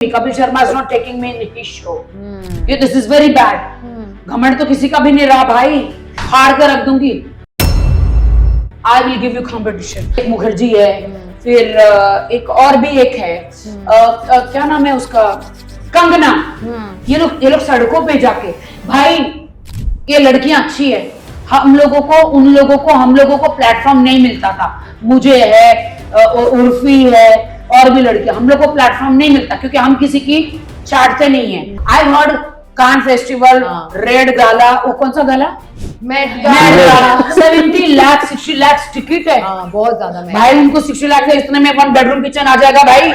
Kapil Sharma is not taking me in his show. This is very bad. घमंड तो किसी का भी नहीं रहा भाई, फाड़ कर रख दूंगी. I will give you competition. एक मुखर्जी है, फिर एक और भी एक है, क्या नाम है उसका, कंगना. ये लोग सड़कों पे जाके, भाई ये लड़कियां अच्छी है, हम लोगों को प्लेटफॉर्म नहीं मिलता था. मुझे है, उर्फी है, और भी लड़कियां, हम लोग को प्लेटफॉर्म नहीं मिलता क्योंकि हम किसी की चाटते नहीं है. I heard Cannes festival, red gala, वो कौन सा gala, Met gala, 70 lakh 60 lakh ticket है. बहुत ज्यादा भाई उनको 60 लाख है, इतने में 1 बेडरूम किचन आ जाएगा भाई.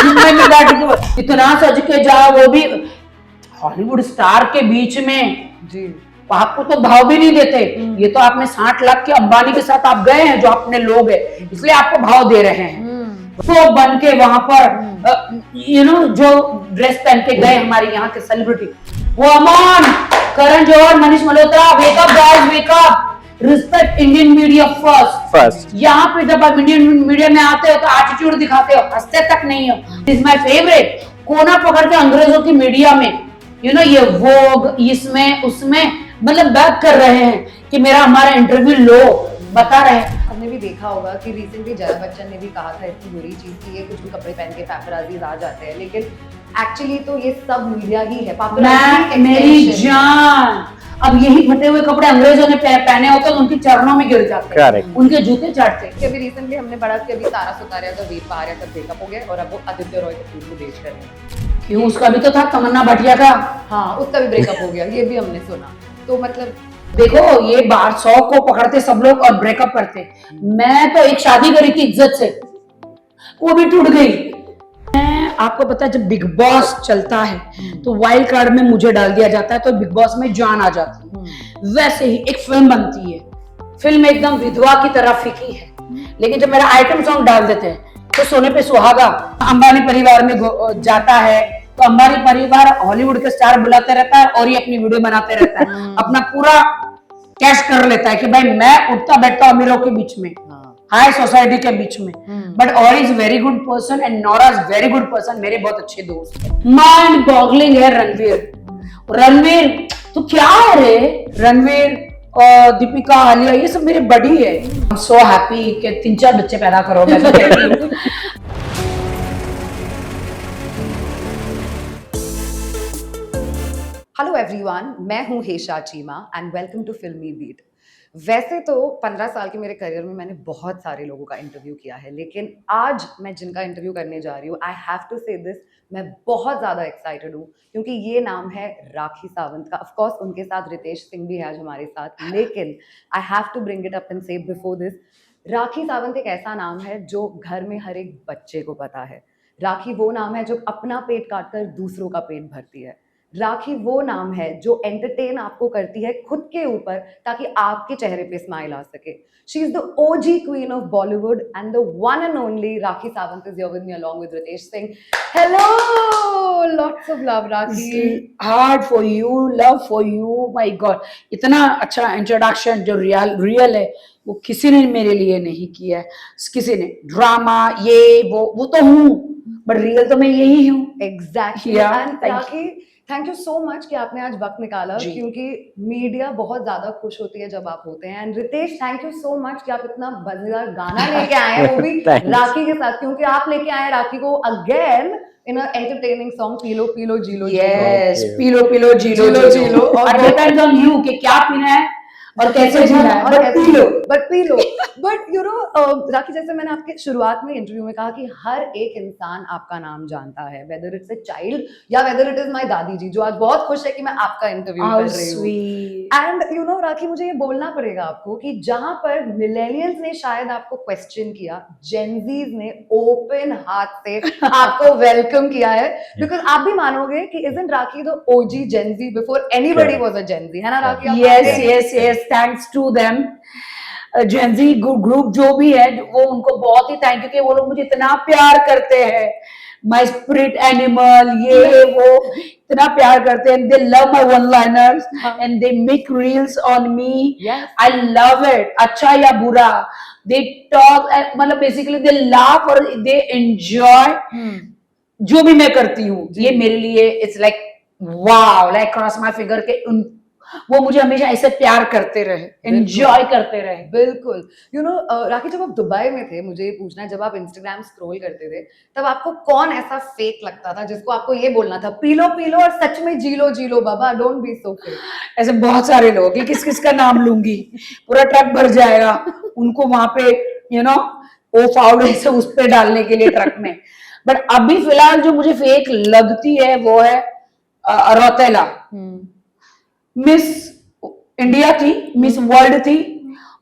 में बैठ के इतना सज के जाओ, वो भी हॉलीवुड स्टार के बीच में जी. आपको तो भाव भी नहीं देते. ये तो आपने 60 लाख के अंबानी के साथ आप गए हैं, जो अपने लोग हैं, इसलिए आपको भाव दे रहे हैं. तो बन के वहां पर जो ड्रेस पहन के गए हमारे यहाँ के सेलिब्रिटी, वो Aman, Karan Johar, Manish Malhotra, wake up guys, wake up, respect Indian media first. यहाँ पे जब आप इंडियन मीडिया में आते हो तो एटीट्यूड दिखाते हो, हंसते तक नहीं हो. Is my favourite. कोना पकड़ के अंग्रेजों की मीडिया में ये वोग, इसमें उसमें मतलब बात कर रहे हैं कि हमारा इंटरव्यू लो, बता रहे हैं. हमने भी देखा होगा कि रिसेंटली जया बच्चन ने भी कहा था इतनी बुरी चीज की, ये कुछ भी कपड़े पहन के पैपराजीज आ जाते हैं, लेकिन एक्चुअली तो ये सब मीडिया ही है. मेरी जान, अब यही फटे हुए कपड़े अंग्रेजों ने पहने होते तो उनके चरणों में गिर जाते, उनके जूते चाटते. अभी रिसेंटली हमने पढ़ा कि अभी तारा सुतारिया का वीर पहाड़िया का ब्रेकअप हो गया और अब वो आदित्य रॉय कपूर को डेट कर रहे हैं. क्यों, उसका भी तो था तमन्ना भाटिया का. हाँ, उसका भी ब्रेकअप हो गया, ये भी हमने सुना. तो मतलब देखो, ये बाहर 100 को पकड़ते सब लोग और ब्रेकअप करते. मैं तो एक शादी करी थी इज्जत से, वो भी टूट गई. मैं आपको पता है, जब बिग बॉस चलता है तो वाइल्ड कार्ड में मुझे डाल दिया जाता है, तो बिग बॉस में जान आ जाती है. वैसे ही एक फिल्म बनती है, फिल्म एकदम विधवा की तरह फीकी है, लेकिन जब मेरा आइटम सॉन्ग डाल देते हैं तो सोने पे सुहागा अंबानी परिवार में जाता है. तो अंबानी परिवार हॉलीवुड के स्टार बुलाते रहता है और ये अपनी वीडियो बनाते रहता है, अपना पूरा कैश कर लेता है कि भाई मैं उठता बैठता अमीरों के बीच में, हाई सोसाइटी के बीच में. बट और is very good person and Nora is very good person. मेरे बहुत अच्छे दोस्त हैं. माइंड बॉगलिंग है रणवीर तो क्या है रे. रणवीर और दीपिका, आलिया, ये सब मेरे बड़ी है. आई एम सो हैप्पी कि 3-4 बच्चे पैदा करो. मैं तो कहती हूँ. हेलो एवरीवन, मैं हूँ हेशा चीमा एंड वेलकम टू फिल्मी बीट. वैसे तो 15 साल के मेरे करियर में मैंने बहुत सारे लोगों का इंटरव्यू किया है, लेकिन आज मैं जिनका इंटरव्यू करने जा रही हूँ, आई हैव टू से दिस, मैं बहुत ज़्यादा एक्साइटेड हूँ क्योंकि ये नाम है राखी सावंत का. ऑफ कोर्स उनके साथ रितेश सिंह भी है आज हमारे साथ, लेकिन I have to bring it up and say before this, Rakhi Sawant एक ऐसा नाम है जो घर में हर एक बच्चे को पता है. राखी वो नाम है जो अपना पेट काट कर दूसरों का पेट भरती है. राखी वो नाम है जो एंटरटेन आपको करती है खुद के ऊपर ताकि आपके चेहरे पे स्माइल आ सके. She is the OG queen of Bollywood and the one and only Rakhi Sawant is here with me along with Ritesh Singh. Hello, lots of love Rakhi. Heart for you, love for you. My God, इतना अच्छा इंट्रोडक्शन जो real है वो किसी ने मेरे लिए नहीं किया है. किसी ने ड्रामा ये वो तो हूँ, बट रियल तो मैं यही हूँ. Exactly. Rakhi, thank you so much कि आपने आज वक्त निकाला, क्योंकि मीडिया बहुत ज्यादा खुश होती है जब आप होते हैं. And Ritesh, thank you so much कि आप इतना मजेदार गाना लेके आए हैं, वो भी राखी के साथ, क्योंकि आप लेके आए राखी को again in a entertaining song, पीलो पीलो जीलो. यस, पीलो पीलो जीलो जीलो. और डिपेंड्स ऑन यू कि क्या पीना है और कैसे जीना है, बट पी लो. बट यू नो राखी, जैसे मैंने आपके शुरुआत में इंटरव्यू में कहा कि हर एक इंसान आपका नाम जानता है, वेदर इट्स अ चाइल्ड या वेदर इट इज माय दादी जी, जो आज बहुत खुश है कि मैं आपका इंटरव्यू कर रही हूँ. एंड यू नो राखी, मुझे ये बोलना पड़ेगा आपको कि जहां पर मिलेनियल्स ने शायद आपको क्वेश्चन किया, जेनजीज ने ओपन हाथ से आपको वेलकम किया है. बिकॉज आप भी मानोगे कि isn't Rakhi the OG Gen Z before anybody was a Gen Z, है ना Rakhi? Yes, thanks to them. Gen Z group जो भी है, वो उनको बहुत ही थैंक यू कि वो लोग मुझे इतना प्यार करते हैं. माय स्पिरिट एनिमल, ये वो इतना प्यार करते हैं. दे love my one liners and they make reels on me. I love it. अच्छा या बुरा, दे टॉक, मतलब बेसिकली दे लाफ और दे एंजॉय. जो भी मैं करती हूँ ये मेरे लिए it's like wow, like cross my figure के वो मुझे हमेशा ऐसे प्यार करते रहे, एंजॉय करते रहे। बिल्कुल। यू नो राखी, जब आप दुबई में थे, मुझे ये पूछना है, जब आप इंस्टाग्राम स्क्रॉल करते थे तब आपको कौन ऐसा फेक लगता था जिसको आपको ये बोलना था पी लो और सच में जी लो बाबा, डोंट बी सो फेक? ऐसे बहुत सारे लोग, ये किस किस का नाम लूंगी, पूरा ट्रक भर जाएगा उनको वहां पे वो पाउडर से उस पे डालने के लिए ट्रक में। बट अभी फिलहाल जो मुझे फेक लगती है वो है रौतेला। मिस इंडिया थी, मिस वर्ल्ड थी,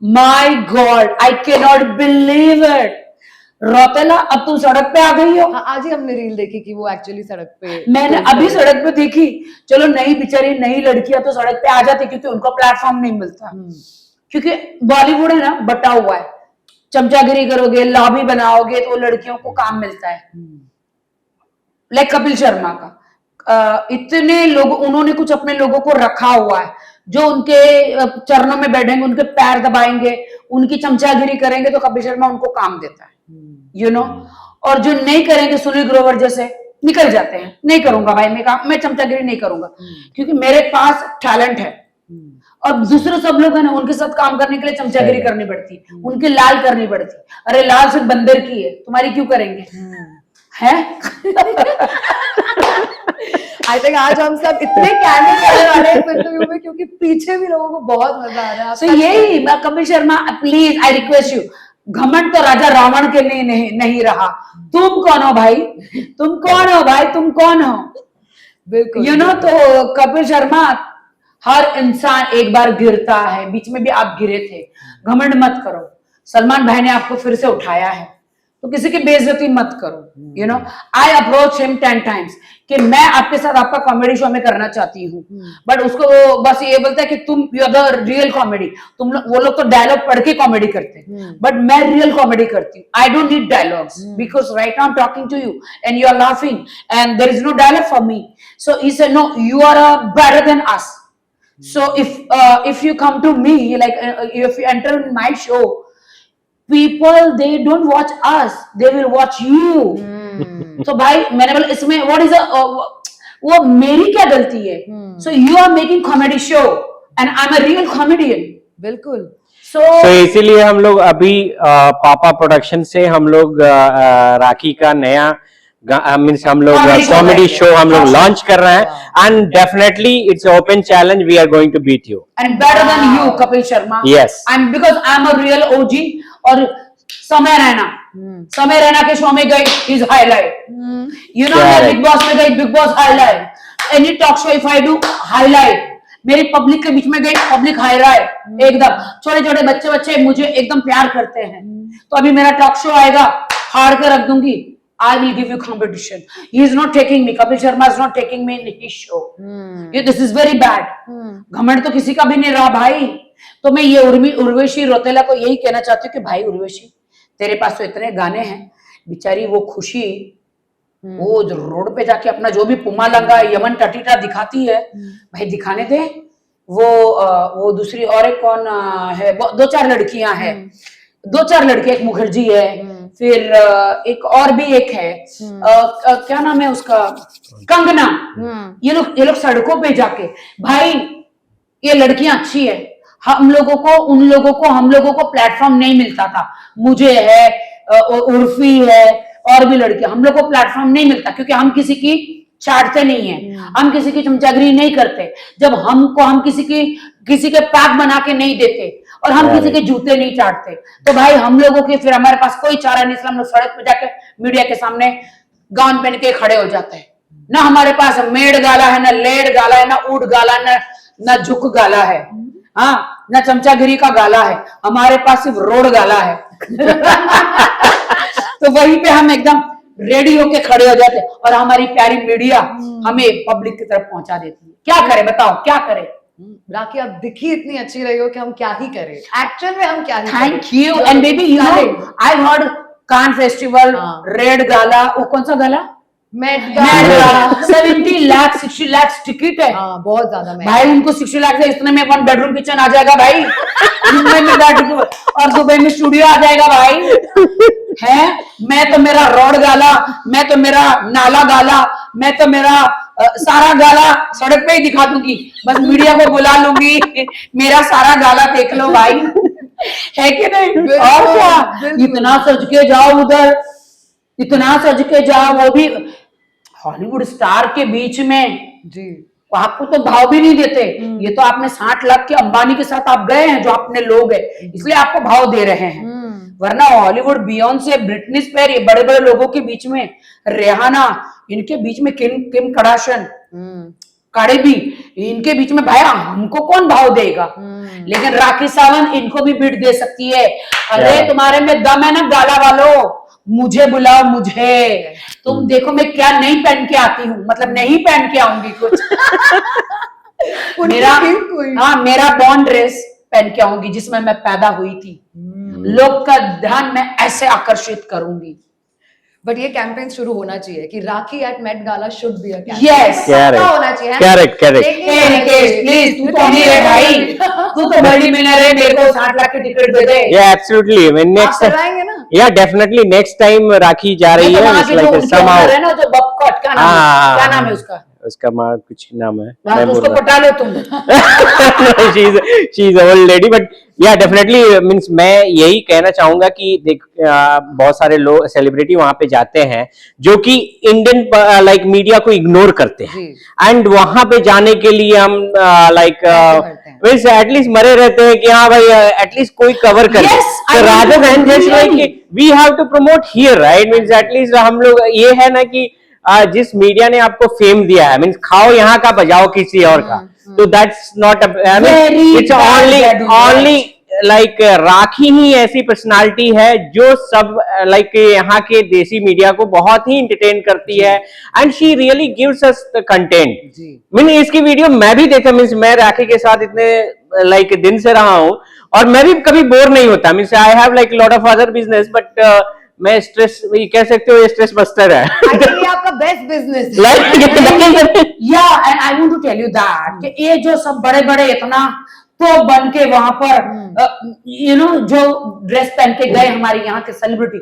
my God I can not believe it. Rautela अब तुम सड़क पे आ गई हो। हाँ, आज ही हमने रील देखी कि वो एक्चुअली सड़क पे, मैंने अभी सड़क पे देखी। चलो नई बेचारी नई लड़कियां तो सड़क पे आ जाती क्योंकि उनको प्लेटफॉर्म नहीं मिलता, क्योंकि बॉलीवुड है ना बटा हुआ है, चमचागिरी करोगे लॉबी बनाओगे तो लड़कियों को काम मिलता है। लाइक कपिल शर्मा का इतने लोग, उन्होंने कुछ अपने लोगों को रखा हुआ है जो उनके चरणों में बैठेंगे, उनके पैर दबाएंगे, उनकी चमचागिरी करेंगे तो कपिल शर्मा उनको काम देता है, और जो नहीं करेंगे सुनील ग्रोवर जैसे निकल जाते हैं, नहीं करूंगा भाई मैं चमचागिरी नहीं करूंगा क्योंकि मेरे पास टैलेंट है। और दूसरे सब लोग है ना, उनके साथ काम करने के लिए चमचागिरी करनी पड़ती, उनकी लाल करनी पड़ती। अरे लाल सिर्फ बंदर की है, तुम्हारी क्यों करेंगे है? आई थिंक आज हम सब इतने कैंडिड करने वाले हैं इस इंटरव्यू में क्योंकि पीछे भी लोगों को बहुत मजा आ रहा है। So यही Kapil Sharma, please I request you, घमंड तो राजा रावण के लिए नहीं रहा। तुम कौन हो भाई, तुम कौन हो भाई, तुम कौन हो? बिल्कुल तो कपिल शर्मा, हर इंसान एक बार गिरता है, बीच में भी आप गिरे थे, घमंड मत करो। सलमान भाई ने आपको फिर से उठाया है तो किसी की बेइज्जती मत करो। आई अप्रोच हिम 10 times कि मैं आपके साथ आपका कॉमेडी शो में करना चाहती हूँ, बट उसको बस ये बोलता है कि तुम you are the real comedy. वो लोग तो डायलॉग पढ़ के कॉमेडी करते हैं, बट मैं रियल कॉमेडी करती हूँ। I don't need dialogues because right now I am talking to you and you are laughing and there is no dialogue for me. So he said no, you are better than us. So if you come to me, like if you enter in my show, people they don't watch us, they will watch you. So भाई मैंने बोला इसमें what is वो मेरी क्या गलती है? So you are making comedy show and I'm a real comedian. बिल्कुल। So इसीलिए हम लोग अभी पापा प्रोडक्शन से हम लोग राखी का नया मीन्स हम लोग कॉमेडी शो हम लोग लॉन्च कर रहे हैं and definitely it's open challenge, we are going to beat you and better than you Kapil Sharma. Yes, I am because I am a real OG. और समय रैना के शो में गई इज हाईलाइट, मैं बिग बॉस में गई, Bigg Boss highlight, any talk show if I do highlight, मेरी public के बीच में गई, पब्लिक हाईलाइट एकदम। छोटे छोटे बच्चे मुझे एकदम प्यार करते हैं, तो अभी मेरा टॉक शो आएगा, हार के रख दूंगी। I will give you competition. He is not taking me. Kapil Sharma is not taking me in his show. This is very bad. घमंड तो किसी का भी नहीं रहा भाई। तो मैं ये उर्वशी रौतेला को यही कहना चाहती हूँ कि भाई उर्वशी, तेरे पास तो इतने गाने हैं, बेचारी वो खुशी वो रोड पे जाके अपना जो भी पुमा लंगा यमन टटीटा दिखाती है, भाई दिखाने दे। वो दूसरी और एक कौन है, 2-4 लड़कियां हैं, 2-4 लड़के, एक मुखर्जी है, फिर एक और भी एक है, क्या नाम है उसका, कंगना। ये लोग सड़कों पे जाके, भाई ये लड़कियां अच्छी है, हम लोगों को प्लेटफॉर्म नहीं मिलता था। मुझे है, उर्फी है, और भी लड़कियां, हम लोग को प्लेटफॉर्म नहीं मिलता क्योंकि हम किसी की चाटते नहीं है, हम किसी की चमचागिरी नहीं करते। जब हम किसी के पैक बना के नहीं देते और हम किसी के जूते नहीं चाटते, तो भाई हम लोगों के फिर हमारे पास कोई चारा नहीं, हम लोग सड़क पे जाके मीडिया के सामने गाउन पहन के खड़े हो जाते हैं। ना हमारे पास मेड गाला है, ना लेड गाला है, ना ऊट गाला, ना झुक गाला है, हाँ, ना चमचागिरी का गाला है, हमारे पास सिर्फ रोड गाला है। तो वहीं पे हम एकदम रेडी होके खड़े हो जाते और हमारी प्यारी मीडिया हमें पब्लिक की तरफ पहुंचा देती है। क्या करें बताओ, क्या करें? राखी, आप दिखी इतनी अच्छी रही हो कि हम क्या ही करें, एक्चुअल में हम क्या ही करें। Thank you. And baby you know I heard Cannes festival, red gala, वो कौन सा gala? Met 70 lakh 60 lakh ticket है। हाँ बहुत ज्यादा महंगा। भाई उनको 60 लाख से इतने में 1 बेडरूम किचन आ जाएगा भाई, मुंबई में बेडरूम और दुबई में स्टूडियो आ जाएगा भाई। है मैं तो मेरा रोड गाला, मैं तो मेरा नाला गाला, मैं तो मेरा सारा गाला सड़क पे ही दिखा दूंगी, बस मीडिया को बुला लूंगी, मेरा सारा गाला देख लो भाई। है कि नहीं? और क्या, इतना सज के जाओ उधर, इतना सज के जाओ, वो भी हॉलीवुड स्टार के बीच में जी। आपको तो भाव भी नहीं देते। ये तो आपने 60 लाख के अंबानी के साथ आप गए हैं, जो अपने लोग हैं, इसलिए आपको भाव दे रहे हैं। वरना हॉलीवुड बियॉन्से, ब्रिटनी स्पीयर, ये बड़े बड़े लोगों के बीच में, रेहाना, इनके बीच में किम कार्दाशियन, कार्डी बी, इनके बीच में भाई हमको कौन भाव देगा? लेकिन राखी सावंत इनको भी बीट दे सकती है। अरे तुम्हारे में दम है ना गाला वालों, मुझे बुलाओ मुझे। तुम देखो मैं क्या नहीं पहन के आती हूँ, मतलब नहीं पहन के आऊंगी कुछ। मेरा बॉन्ड ड्रेस पहन के आऊंगी जिसमें मैं पैदा हुई थी। लोग का ध्यान मैं ऐसे आकर्षित करूंगी। बट ये कैंपेन शुरू होना चाहिए कि Rakhi at Met gala should be a campaign. Yes, होना चाहिए। करेक्ट प्लीज, तू तो नहीं है भाई, तू तो बड़ी मिलर है, मेरे को 60 लाख की टिकट दे दे। एब्सोल्युटली, नेक्स्ट करवाएंगे ना? या डेफिनेटली नेक्स्ट टाइम राखी जा रही है, है ना जो बपकट का नाम है, क्या नाम है उसका? उसका माँ कुछ नाम है, मैं उसको पटा लो तुम। She is old lady, but या डेफिनेटली मींस मैं यही कहना चाहूंगा कि देख बहुत सारे लोग सेलिब्रिटी वहां पे जाते हैं जो कि इंडियन लाइक मीडिया को इग्नोर करते हैं, एंड वहां पे जाने के लिए हम लाइक मींस एटलीस्ट मरे रहते हैं कि हाँ भाई एटलीस्ट कोई कवर करे, rather than just like we have to promote here, right? Means at least हम लोग ये है ना कि जिस मीडिया ने आपको फेम दिया है, मींस खाओ यहाँ का बजाओ किसी और का, तो that's not it's only like Rakhi ही ऐसी पर्सनालिटी है जो सब लाइक यहाँ के देसी मीडिया को बहुत ही एंटरटेन करती है, and she really gives us the content. Mean इसकी वीडियो मैं भी देखता, मीन्स मैं राखी के साथ इतने लाइक दिन से रहा हूँ और मैं भी कभी बोर नहीं होता। Means I have like lot of other business, but मैं स्ट्रेस कह सकते हो, ये स्ट्रेस बस्टर है। ये आपका बेस्ट बिजनेस या and I want to tell you that कि ये जो सब बड़े बड़े इतना तो बन के वहां पर यू नो जो ड्रेस पहन के गए हमारे यहाँ के सेलिब्रिटी,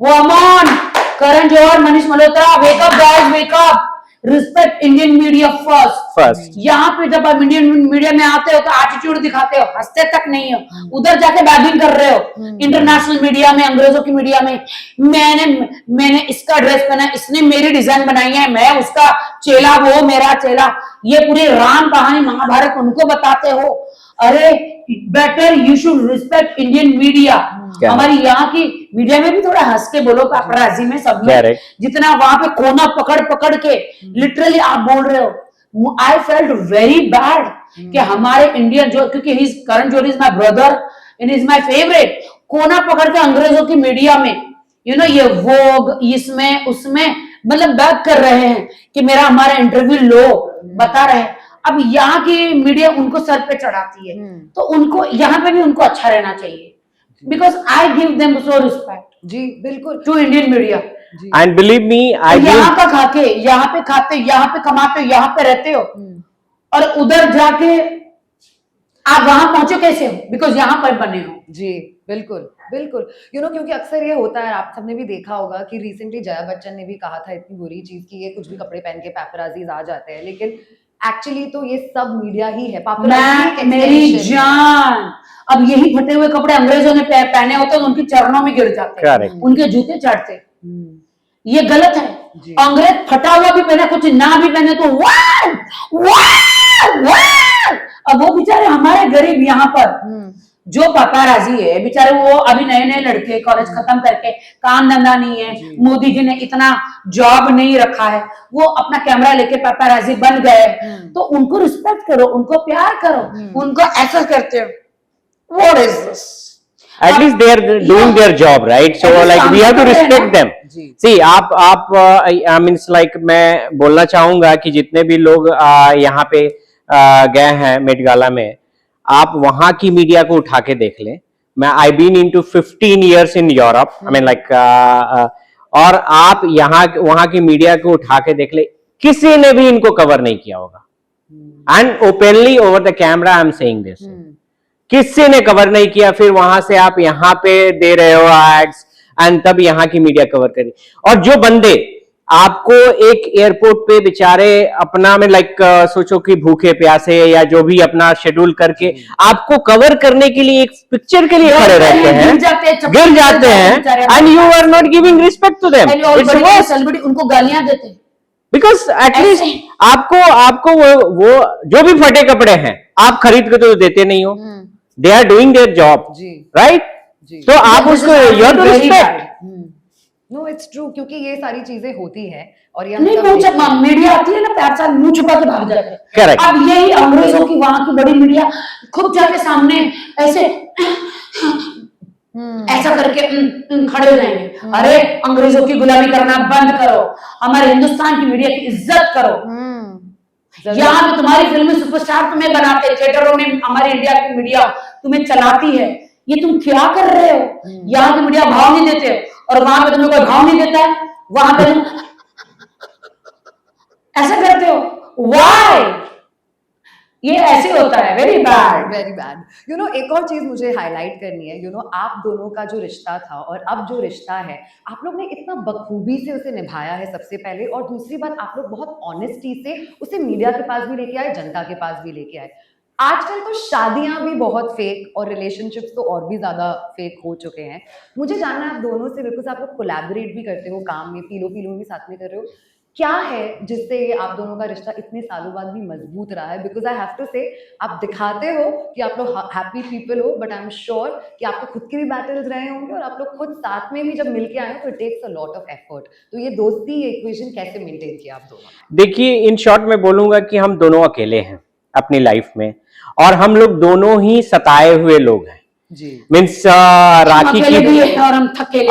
वो Aman, Karan Johar, Manish Malhotra, wake up guys, wake up, respect Indian media first. यहाँ पे जब आप इंडियन मीडिया में आते हो तो एटीट्यूड दिखाते हो, हंसते तक नहीं हो, उधर जाके बैगिंग कर रहे हो। इंटरनेशनल मीडिया में, अंग्रेजों की मीडिया में, मैंने इसका ड्रेस पहना, इसने मेरी डिजाइन बनाई है, मैं उसका चेला, वो मेरा चेला, ये पूरी राम कहानी महाभारत उनको बताते हो। अरे better you should respect Indian media. हमारी यहाँ की मीडिया में भी थोड़ा हंस के बोलो, पापराजी में सब में, जितना वहां पे कोना पकड़ पकड़ के लिटरली आप बोल रहे हो। आई फेल्ट वेरी बैड कि हमारे इंडियन जो, क्योंकि Karan Johar is my brother and is my favourite, कोना पकड़ के अंग्रेजों की मीडिया में यू नो ये वोग इसमें उसमें मतलब बैक कर रहे हैं कि मेरा हमारा इंटरव्यू लो, बता रहे हैं। अब यहाँ की मीडिया उनको सर पे चढ़ाती है, तो उनको यहाँ पे भी उनको अच्छा रहना चाहिए, because I give them so respect. जी बिल्कुल, to Indian media. And believe me, यहाँ का खाके, यहाँ पे खाते, यहाँ पे कमाते हो, यहाँ पे रहते हो, और उधर जाके आप वहां पहुंचे कैसे हो? बिकॉज यहाँ पर बने हो। जी बिल्कुल बिल्कुल, यू नो क्योंकि अक्सर ये होता है, आप सबने भी देखा होगा कि रिसेंटली जया बच्चन ने भी कहा था इतनी बुरी चीज कि ये कुछ भी कपड़े पहन के पैपराजीज आ जाते हैं, लेकिन एक्चुअली तो ये सब मीडिया ही है। मेरी जान, अब यही फटे हुए कपड़े अंग्रेजों ने पहने होते तो उनके चरणों में गिर जाते, उनके जूते चढ़ते। ये गलत है। अंग्रेज फटा हुआ भी पहने, कुछ ना भी पहने तो वाह वाह वाह। अब वो बेचारे हमारे गरीब यहाँ पर जो पापाराजी है बेचारे, वो अभी नए नए लड़के कॉलेज खत्म करके, काम धंधा नहीं है, मोदी जी ने इतना जॉब नहीं रखा है, वो अपना कैमरा लेके पापाराजी बन गए, तो उनको रिस्पेक्ट करो, उनको प्यार करो, उनको ऐसा करते हो। What is this? At least they are doing their job, right? So like we have to respect them. See, आप means like मैं बोलना चाहूंगा कि जितने भी लोग यहाँ पे गए हैं मेट गाला में, आप वहां की मीडिया को उठा के देख लें। मैं I been into 15 years in Europe, I mean like, और आप यहाँ वहां की मीडिया को उठा के देख ले, किसी ने भी इनको कवर नहीं किया होगा। And openly over the camera I am saying this, किसी ने कवर नहीं किया। फिर वहां से आप यहाँ पे दे रहे हो एड्स, एंड तब यहाँ की मीडिया कवर करी। और जो बंदे आपको एक एयरपोर्ट पे बेचारे अपना में लाइक सोचो कि भूखे प्यासे या जो भी अपना शेड्यूल करके आपको कवर करने के लिए एक पिक्चर के लिए खड़े रहते हैं, गिर जाते हैं, and you are not giving respect to them, celebrity उनको गालियां देते हैं। बिकॉज एटलीस्ट आपको वो जो भी फटे कपड़े हैं आप खरीद के तो देते नहीं हो, they are doing their job, right? तो आप उसको your to respect. No it's true, क्योंकि ये सारी चीजें होती है और ये नहीं, मुंह जब मीडिया आती है ना प्यार से मुंह छुपा के भाग जाते हैं। Correct. अब यही अंग्रेजों की वहां की बड़ी मीडिया खुद जाके सामने ऐसे ऐसा करके खड़े हो जाएंगे। अरे अंग्रेजों की गुलामी करना बंद करो, हमारे हिंदुस्तान की मीडिया की इज्जत करो। यहाँ पे तुम्हारी फिल्में सुपरस्टार तुम्हें बनाते, थिएटरों में हमारी इंडिया की मीडिया तुम्हें चलाती है, ये तुम क्या कर रहे हो? यहाँ की मीडिया भाव नहीं देते और वहां पे तुम्हें कोई भाव नहीं देता है, वहां पे तुम ऐसा करते हो। व्हाई? ये ऐसे होता है, very bad, very bad. You know, एक और चीज मुझे हाईलाइट करनी है। यू नो, आप दोनों का जो रिश्ता था और अब जो रिश्ता है, आप लोग ने इतना बखूबी से उसे निभाया है सबसे पहले, और दूसरी बात आप लोग बहुत ऑनेस्टी से उसे मीडिया के पास भी लेके आए, जनता के पास भी लेके आए। आजकल तो शादियां भी बहुत फेक और रिलेशनशिप्स तो और भी ज्यादा फेक हो चुके हैं। मुझे जानना है आप दोनों से, बिकॉज आप लोग कोलैबोरेट भी करते हो काम में, पीलो पीलो भी साथ में कर रहे हो, क्या है जिससे ये आप दोनों का रिश्ता इतने सालों बाद भी मजबूत रहा है? बिकॉज आई हैव टू से, आप दिखाते हो कि आप लोग हैप्पी पीपल हो, बट आई एम श्योर कि आपको खुद के भी बैटल्स रहे होंगे और आप लोग खुद साथ में भी जब मिलके आए हो तो it takes a lot of effort. तो ये दोस्ती, ये इक्वेशन कैसे मेंटेन किया आप दोनों? देखिए, इन शॉर्ट में बोलूंगा कि हम दोनों अकेले हैं अपनी लाइफ में, और हम लोग दोनों ही सताए हुए लोग हैं जी। मीन्स राखी की भी है और हम थके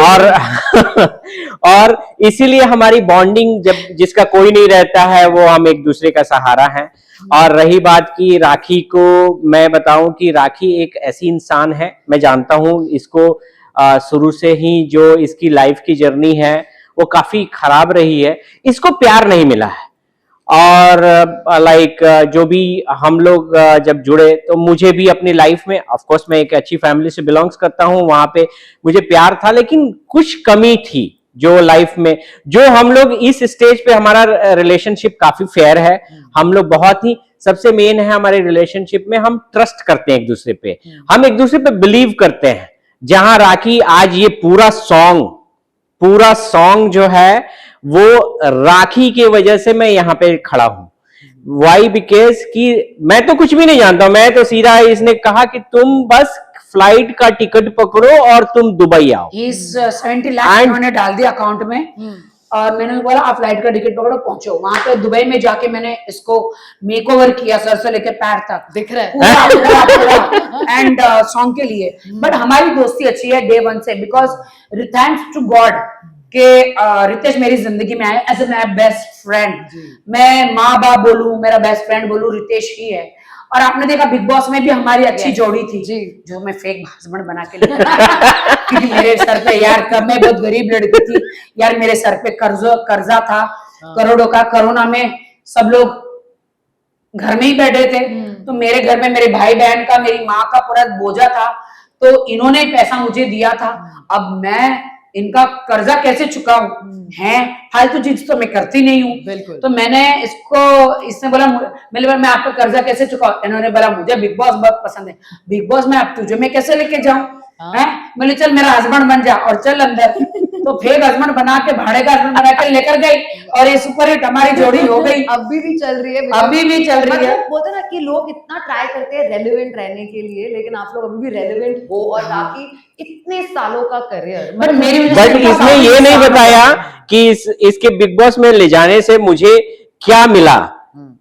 और इसीलिए हमारी बॉन्डिंग, जब जिसका कोई नहीं रहता है वो हम एक दूसरे का सहारा है। और रही बात की राखी को, मैं बताऊं कि राखी एक ऐसी इंसान है, मैं जानता हूं इसको शुरू से ही, जो इसकी लाइफ की जर्नी है वो काफी खराब रही है, इसको प्यार नहीं मिला है। और लाइक जो भी हम लोग जब जुड़े तो मुझे भी अपनी लाइफ में, ऑफ कोर्स मैं एक अच्छी फैमिली से बिलोंग्स करता हूं, वहां पे मुझे प्यार था, लेकिन कुछ कमी थी जो लाइफ में, जो हम लोग इस स्टेज पे, हमारा रिलेशनशिप काफी फेयर है, हम लोग बहुत ही, सबसे मेन है हमारे रिलेशनशिप में हम ट्रस्ट करते हैं एक दूसरे पे, हम एक दूसरे पे बिलीव करते हैं। जहां राखी आज ये पूरा सॉन्ग जो है वो राखी की वजह से मैं यहाँ पे खड़ा हूं। वाई? बिकॉज कि मैं तो कुछ भी नहीं जानता, मैं तो सीधा इसने कहा कि तुम बस फ्लाइट का टिकट पकड़ो और तुम दुबई आओ। 70 लाख उन्होंने डाल दिया अकाउंट में, और मैंने बोला आप फ्लाइट का टिकट पकड़ो, पहुंचो। वहां पे दुबई में जाके मैंने इसको मेकओवर किया, सर से लेकर पैर तक, दिख रहा है एंड सॉन्ग के लिए। बट हमारी दोस्ती अच्छी है डे वन से, बिकॉज थैंक्स टू गॉड कि रितेश मेरी जिंदगी में आए as a my best friend. मैं माँ बाप बोलूं, मेरा बेस्ट फ्रेंड बोलूं, रितेश ही है। और आपने देखा बिग बॉस में भी हमारी अच्छी जोड़ी थी जी, जो मैं फेक हस्बैंड बना के क्योंकि मेरे सर पे यार, तब मैं बहुत गरीब लड़की थी यार, मेरे सर पे कर्जा था करोड़ों का। कोरोना में सब लोग घर में ही बैठे थे, तो मेरे घर में मेरे भाई बहन का, मेरी माँ का पूरा बोझा था, तो इन्होंने पैसा मुझे दिया था। अब मैं इनका कर्जा कैसे चुकाऊं? है फालतू चीज तो मैं करती नहीं हूँ, बिल्कुल। तो मैंने इसने बोला, मैं आपका कर्जा कैसे चुकाऊं? इन्होंने बोला मुझे बिग बॉस बहुत पसंद है, बिग बॉस में अब तुझे मैं कैसे लेके जाऊं? बोले चल मेरा हस्बैंड बन जा और चल अंदर। तो फेक हस्बैंड बना के, भाड़े का हस्बैंड बना के लेकर गई, और ये सुपर हिट हमारी जोड़ी हो गई। अभी भी चल रही है, अभी भी चल रही है। बोलते ना कि लोग इतना ट्राई करते हैं रेलेवेंट रहने के लिए, लेकिन आप लोग अभी भी रेलेवेंट हो, और बाकी इतने सालों का करियर। बट इसने ये नहीं बताया कि इसके बिग बॉस में ले जाने से मुझे क्या मिला।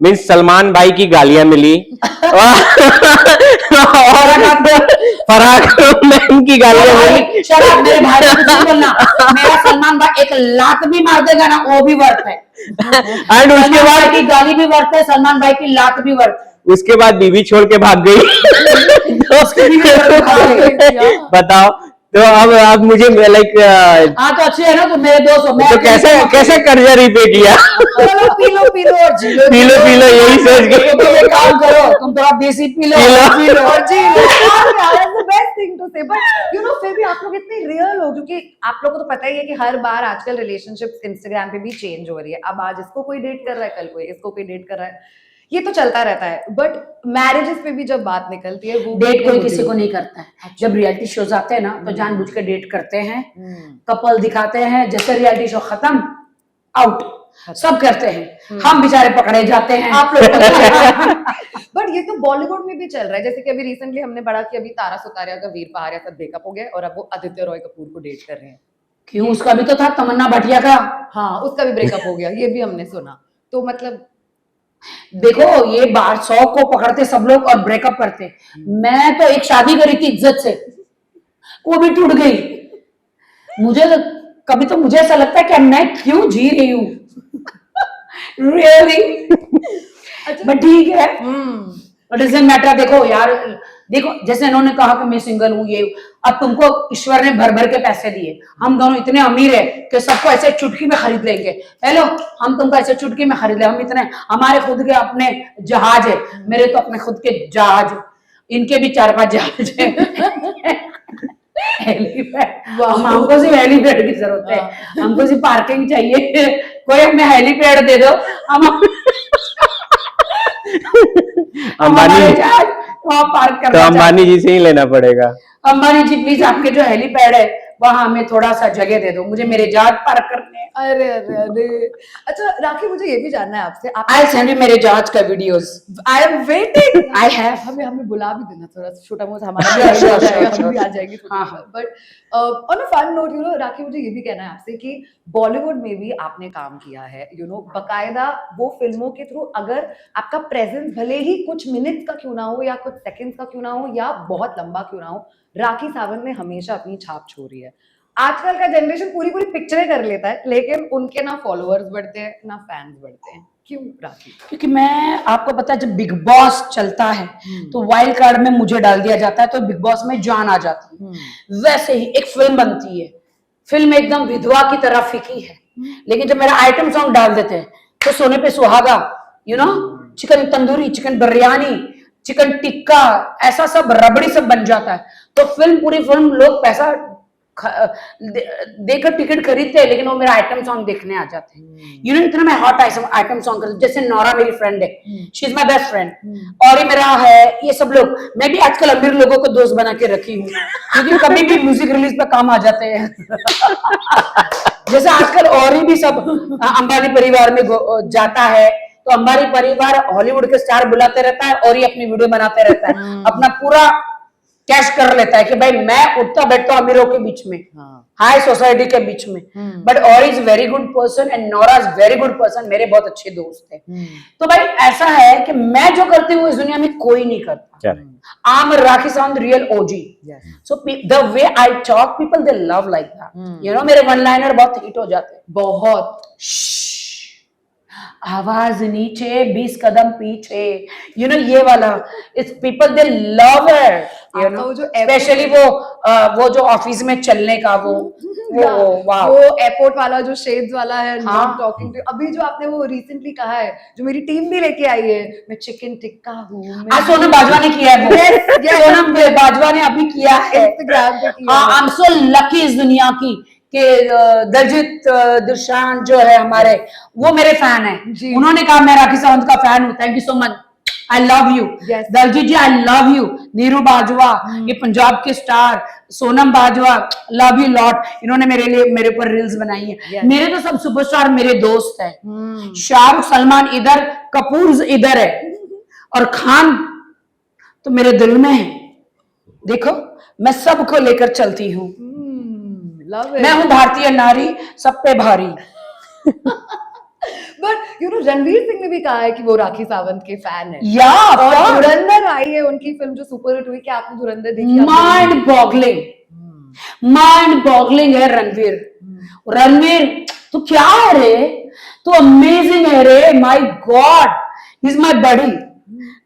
मीन्स सलमान भाई की गालियां मिली और फराग मैम की गालियां मिली। शराब मेरे भाई को कुछ बोलना, मेरा सलमान भाई एक लात भी मार देगा ना, वो भी वर्थ है। एंड उसके बाद की गाली भी वर्थ है, सलमान भाई की लात भी वर्थ है। उसके बाद बीवी छोड़ के भाग गई। बताओ, तो अब मुझे लाइक हाँ तो अच्छी है ना, तो मेरे दोस्त हो। मैं तो कैसे कर्जा रिपे किया? चलो पी लो और जी लो, पी लो यही सोच के। तो तुम एक काम करो, तुम थोड़ा देसी पी लो पी लो। और जी लो। बेस्ट थिंग टू से। बट यू नो फिर भी आप लोग इतने रियल हो, क्योंकि आप लोगों को तो पता ही है कि हर बार आजकल रिलेशनशिप्स इंस्टाग्राम पे भी चेंज हो रही है। अब आज इसको कोई डेट कर रहा है, कल कोई इसको कोई डेट कर रहा है, ये तो चलता रहता है। बट मैरिजेस पे भी जब बात निकलती है, वो डेट कोई किसी को नहीं करता है। जब रियलिटी शोज आते हैं ना, तो जानबूझ के डेट करते हैं, कपल दिखाते हैं, जैसे रियलिटी शो खत्म, आउट, सब करते हैं। हम बेचारे पकड़े जाते हैं। आप लोग बट ये तो बॉलीवुड में भी चल रहा है। जैसे कि अभी रिसेंटली हमने पढ़ा कि अभी तारा सुतारिया का वीर पहाड़िया साथ ब्रेकअप हो गया और अब वो आदित्य रॉय कपूर को डेट कर रहे हैं। क्यों? उसका भी तो था, तमन्ना भाटिया का। हाँ, उसका भी ब्रेकअप हो गया, ये भी हमने सुना। तो मतलब देखो, ये बाहर 100 को पकड़ते सब लोग और ब्रेकअप करते। मैं तो एक शादी करी थी इज्जत से, वो भी टूट गई। कभी तो मुझे ऐसा लगता है कि मैं क्यों जी रही हूँ। रियली बट ठीक है, डजंट मैटर। देखो यार, देखो जैसे इन्होंने कहा कि मैं सिंगल हूँ, ये अब तुमको ईश्वर ने भर भर के पैसे दिए। हम दोनों इतने अमीर है कि सबको ऐसे चुटकी में खरीद लेंगे। हेलो, हम तुमको ऐसे चुटकी में खरीद ले। हम इतने, हमारे खुद के अपने जहाज है। मेरे तो अपने खुद के जहाज, इनके भी 4-5 जहाज है। हेलीपैड, हमको सिर्फ हेलीपैड की जरूरत है। हमको सिर्फ पार्किंग चाहिए, कोई हमें हेलीपैड दे दो। हम अंबानी पार्क तो अंबानी जी से ही लेना पड़ेगा। अंबानी जी प्लीज, आपके जो हेलीपैड है वहां हमें थोड़ा सा जगह दे दो, मुझे मेरे जहाज पार्क करने हैं। अरे अरे अरे, अच्छा राखी, मुझे ये भी जानना है आपसे, आप आई सेंड यू मेरे जहाज का videos. I am waiting. I have. हमें बुला भी देना, थोड़ा छोटा मोटा हमारा भी आ जाएगा, हम भी आ जाएंगे। But on a fun note, you know Rakhi, मुझे ये भी कहना है आपसे कि बॉलीवुड में भी आपने काम किया है, यू नो बकायदा वो फिल्मों के थ्रू। अगर आपका प्रेजेंस भले ही कुछ मिनट्स का क्यों ना हो, या कुछ सेकंड्स का क्यों ना हो, या बहुत लंबा क्यों ना हो, राखी सावंत ने हमेशा अपनी छाप छोड़ी है। आजकल का जनरेशन पूरी पिक्चरें कर लेता है, लेकिन उनके ना फॉलोअर्स बढ़ते हैं ना फैंस बढ़ते हैं। क्यों राखी? क्योंकि मैं, आपको पता है, जब बिग बॉस चलता है तो वाइल्ड कार्ड में मुझे डाल दिया जाता है, तो बिग बॉस में जान आ जाती है। वैसे ही एक फिल्म बनती है, फिल्म एकदम विधवा की तरह फीकी है, लेकिन जब मेरा आइटम सॉन्ग डाल देते हैं तो सोने पे सुहागा, you know, chicken tandoori, chicken biryani, chicken tikka, ऐसा सब रबड़ी सब बन जाता है। तो फिल्म, पूरी फिल्म लोग पैसा देकर टिकट खरीदते हैं, लेकिन वो मेरा आइटम सॉन्ग देखने आ जाते हैं। यू नो, इतना मैं हॉट आइटम सॉन्ग करती हूँ। जैसे नौरा मेरी फ्रेंड है, she is my best friend, और ये मेरा है, ये सब लोग। मैं भी आजकल अमीर लोगों को दोस्त बना के रखी हूँ, क्योंकि कभी भी म्यूजिक रिलीज पे काम आ जाते हैं। जैसे आजकल और भी सब अंबानी परिवार में जाता है, तो अंबानी परिवार हॉलीवुड के स्टार बुलाते रहता है और ये अपनी वीडियो बनाते रहता है, अपना पूरा कैश कर लेता है कि भाई मैं उठता बैठता अमीरों के बीच में, हाई सोसाइटी के बीच में। बट और is very good person and Nora is very good person, मेरे बहुत अच्छे दोस्त है। तो भाई ऐसा है कि मैं जो करती हूँ इस दुनिया में कोई नहीं करता। I'm Rakhi Sawant, real OG. Yes. So the way I talk, people they love like that. You know, मेरे वन लाइनर बहुत हिट हो जाते हैं। बहुत। आवाज नीचे 20 कदम पीछे, यू नो, ये वाला, it's people they love it, you know, specially वो जो ऑफिस में चलने का वो एयरपोर्ट वाला जो शेड्स वाला है, नॉट टॉकिंग टू। अभी जो आपने वो रिसेंटली कहा है, जो मेरी टीम भी लेके आई है, मैं चिकन टिक्का हूँ। सोनम बाजवा ने किया है वो। सोनम बाजवा ने अभी किया है, इंस्टाग्राम पे किया। आई एम सो लकी इस दुनिया की कि दलजीत दोसांझ जो है हमारे, वो मेरे फैन है। उन्होंने कहा मैं राखी सावंत का फैन हूँ, thank you so much, I love you Diljit ji, I love you. Neeru Bajwa, ये पंजाब के star, Sonam Bajwa, love you lot. इन्होंने मेरे ऊपर रील्स बनाई है। मेरे तो सब सुपरस्टार मेरे दोस्त है। शाहरुख, सलमान इधर, कपूर इधर है, और खान तो मेरे दिल में है। देखो, मैं सबको लेकर चलती हूँ। मैं हूँ भारतीय नारी, सब पे भारी। But you no, Ranveer Singh ने भी कहा है कि वो राखी सावंत के फैन है। या और धुरंधर आई है उनकी फिल्म जो सुपर हिट हुई, क्या आपने धुरंधर देखी? माइंड बॉगलिंग है रणवीर। रणवीर तू क्या है रे, तू अमेजिंग है रे, my god, he is my buddy.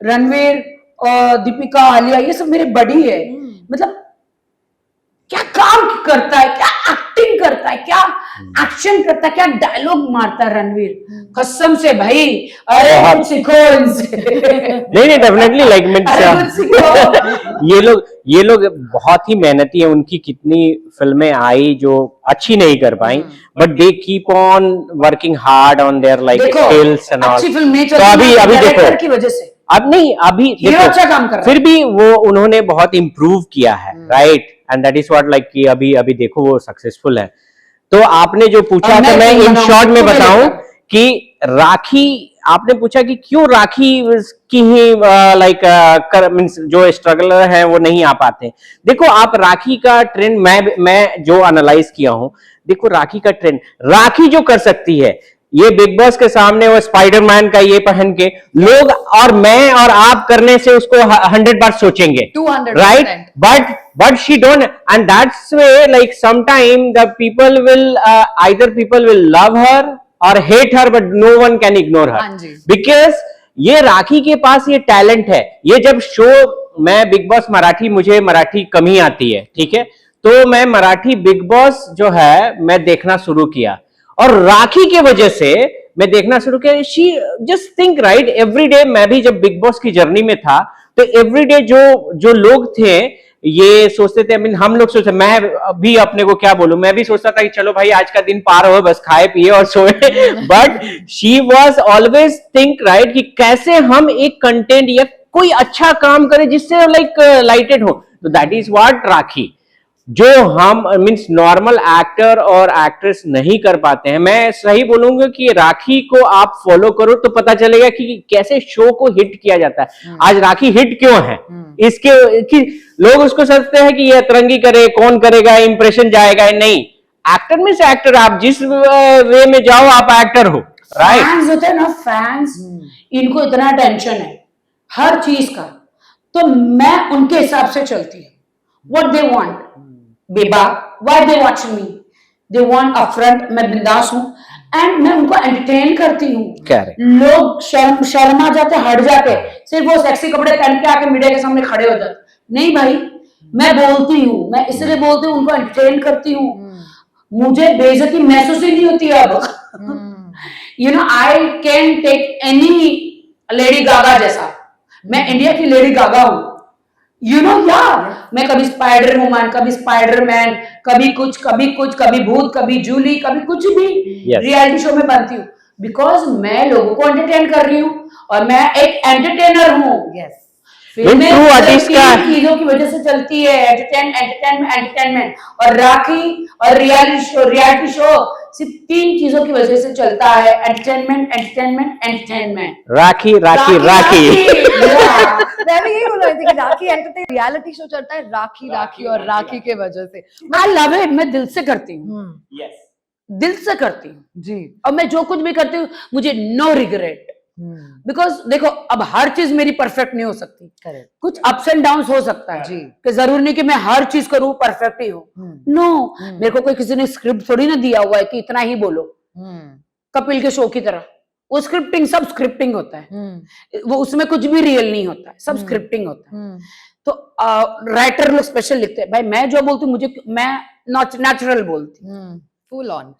Ranveer और दीपिका, आलिया, ये सब मेरे बडी है। मतलब क्या काम करता है, क्या एक्टिंग करता है, क्या एक्शन करता है, क्या डायलॉग मारता है रणवीर, कसम से भाई। अरे बहुत। कुछ सीखो इनसे। नहीं डेफिनेटली लाइक अरे कुछ सीखो। ये लोग बहुत ही मेहनती है। उनकी कितनी फिल्में आई जो अच्छी नहीं कर पाई, but they keep on working hard on their like देखो स्किल्स एंड ऑल। अच्छी फिल्म नहीं तो चलती अभी देखो डायरेक्टर की वजह से। अब नहीं, अभी हीरो देखो अच्छा काम कर रहा है। फिर भी वो उन्होंने बहुत इम्प्रूव किया है, right, and that is what like कि अभी अभी देखो वो सक्सेसफुल है। तो आपने जो पूछा अब तो मैं इन शॉर्ट में तुम्हें बताऊं लेकर। कि राखी, आपने पूछा कि क्यों राखी की ही लाइक मींस जो स्ट्रगलर है वो नहीं आ पाते। देखो आप राखी का ट्रेंड, मैं जो एनालाइज किया हूं, देखो राखी का ट्रेंड, राखी जो कर सकती है ये बिग बॉस के सामने वो स्पाइडरमैन का ये पहन के लोग, और मैं और आप करने से उसको 100 बार सोचेंगे, 200%. Right, but she don't, and that's way like sometime the people will either people will love her or hate her, but no one can ignore her हाँ जी। because ये राखी के पास ये टैलेंट है। ये जब शो, मैं बिग बॉस मराठी, मुझे मराठी कम ही आती है, ठीक है, तो मैं मराठी बिग बॉस जो है मैं देखना शुरू किया, और राखी के वजह से मैं देखना शुरू किया। She just think right, every day मैं भी जब बिग बॉस की जर्नी में था तो एवरी डे जो लोग थे ये सोचते थे, हम लोग सोचते, मैं भी अपने को क्या बोलूं, मैं भी सोचता था कि चलो भाई आज का दिन पार हो, बस खाए पिए और सोए, but she was always think right कि कैसे हम एक कंटेंट या कोई अच्छा काम करें जिससे लाइक लाइटेड हो। तो दैट इज व्हाट राखी, जो हम मींस नॉर्मल एक्टर और एक्ट्रेस नहीं कर पाते हैं। मैं सही बोलूंगा कि राखी को आप फॉलो करो तो पता चलेगा कि कैसे शो को हिट किया जाता है। आज राखी हिट क्यों है, इसके कि लोग उसको सोचते हैं कि ये अतरंगी करे, कौन करेगा, इंप्रेशन जाएगा, नहीं, एक्टर मींस एक्टर, आप जिस वे में जाओ आप एक्टर हो, राइट। फैंस होते हैं ना, फैंस, इनको इतना टेंशन है हर चीज का, तो मैं उनके हिसाब से चलती हूँ। व्हाट दे वांट, बेबा, why they watching me, they want upfront, मैं बिंदास हूँ एंड मैं उनको एंटरटेन करती हूँ। Correct. लोग शर्मा जाते, हट जाते, सिर्फ वो सेक्सी कपड़े पहन के आके मीडिया के सामने खड़े हो जाते। नहीं भाई, मैं बोलती हूँ, मैं इसलिए बोलती हूँ, उनको एंटरटेन करती हूँ, मुझे बेइज्जती महसूस ही नहीं होती अब। You know, I can take any Lady Gaga जैसा, मैं इंडिया की लेडी गागा हूं, यू नो यार। मैं कभी स्पाइडर वुमन, कभी स्पाइडरमैन, कभी कुछ, कभी कुछ, कभी भूत, कभी जूली, कभी कुछ भी रियलिटी शो में बनती हूँ, बिकॉज मैं लोगों को एंटरटेन कर रही हूँ और मैं एक एंटरटेनर हूँ। यस, फिल्में True artist का चीजों की वजह से चलती है, एंटरटेनमेंट, और राखी और रियलिटी शो सिर्फ 3 चीजों की वजह से चलता है, एंटरटेनमेंट। राखी राखी राखी मैं भी यही बोल रही थी कि राखी एंटरटेन रियलिटी शो चलता है राखी और राखी के वजह से। आई लव इट, मैं दिल से करती हूँ, दिल से करती हूँ जी। और मैं जो कुछ भी करती हूँ मुझे नो रिग्रेट, बिकॉज देखो अब हर चीज मेरी परफेक्ट नहीं हो सकती, करेक्ट, कुछ अप्स एंड डाउन हो सकता है जी। कि जरूरी नहीं कि मैं हर चीज करूँ परफेक्ट ही हो। नो, मेरे को कोई किसी ने स्क्रिप्ट थोड़ी ना दिया हुआ है कि इतना ही बोलो, कपिल के शो की तरह वो स्क्रिप्टिंग, सब स्क्रिप्टिंग होता है, वो उसमें कुछ भी रियल नहीं होता है, सब स्क्रिप्टिंग होता है। तो राइटर लोग स्पेशल लिखते हैं, भाई मैं जो बोलती हूँ मुझे, मैं नेचुरल बोलती हूँ, फुल ऑन।